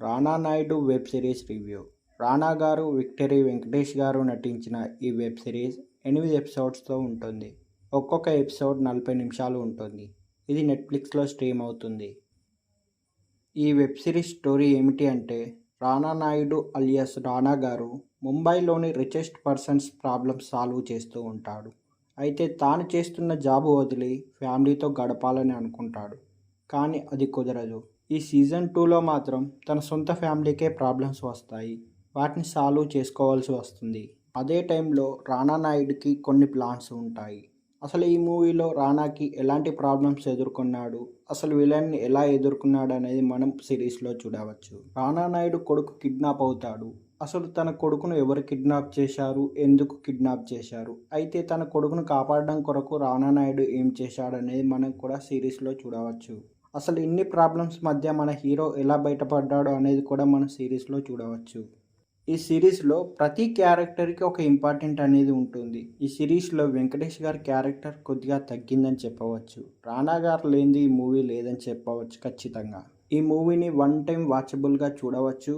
రానా Naidu web series review. రానా గారు, victory Venkatesh గారు నటించిన ఈ వెబ్ సిరీస్ 8 ఎపిసోడ్స్తో ఉంటుంది. ఒక్కొక్క ఎపిసోడ్ 40 నిమిషాలు ఉంటుంది. ఇది నెట్ఫ్లిక్స్లో స్ట్రీమ్ అవుతుంది. ఈ వెబ్ సిరీస్ స్టోరీ ఏమిటి అంటే, రానా నాయుడు అలియాస్ రానా గారు ముంబైలోని రిచెస్ట్ పర్సన్స్ ప్రాబ్లమ్స్ సాల్వ్ చేస్తూ ఉంటాడు. అయితే తాను చేస్తున్న జాబ్ వదిలి ఫ్యామిలీతో గడపాలని అనుకుంటాడు. కానీ అది కుదరదు. ఈ సీజన్ 2లో మాత్రం తన సొంత ఫ్యామిలీకే ప్రాబ్లమ్స్ వస్తాయి. వాటిని సాల్వ్ చేసుకోవాల్సి వస్తుంది. అదే టైంలో రానా నాయుడుకి కొన్ని ప్లాన్స్ ఉంటాయి. అసలు ఈ మూవీలో రానాకి ఎలాంటి ప్రాబ్లమ్స్ ఎదుర్కొన్నాడు, అసలు విలన్ని ఎలా ఎదుర్కొన్నాడు అనేది మనం సిరీస్లో చూడవచ్చు. రానా నాయుడు కొడుకు కిడ్నాప్ అవుతాడు. అసలు తన కొడుకును ఎవరు కిడ్నాప్ చేశారు, ఎందుకు కిడ్నాప్ చేశారు, అయితే తన కొడుకును కాపాడడం కొరకు రానా నాయుడు ఏం చేశాడనేది మనం కూడా సిరీస్లో చూడవచ్చు. అసలు ఇన్ని ప్రాబ్లమ్స్ మధ్య మన హీరో ఎలా బయటపడ్డాడు అనేది కూడా మనం సిరీస్లో చూడవచ్చు. ఈ సిరీస్లో ప్రతి క్యారెక్టర్కి ఒక ఇంపార్టెంట్ అనేది ఉంటుంది. ఈ సిరీస్లో వెంకటేష్ గారి క్యారెక్టర్ కొద్దిగా తగ్గిందని చెప్పవచ్చు. రానా గారు లేనిది ఈ మూవీ లేదని చెప్పవచ్చు ఖచ్చితంగా. ఈ మూవీని వన్ టైం వాచబుల్గా చూడవచ్చు.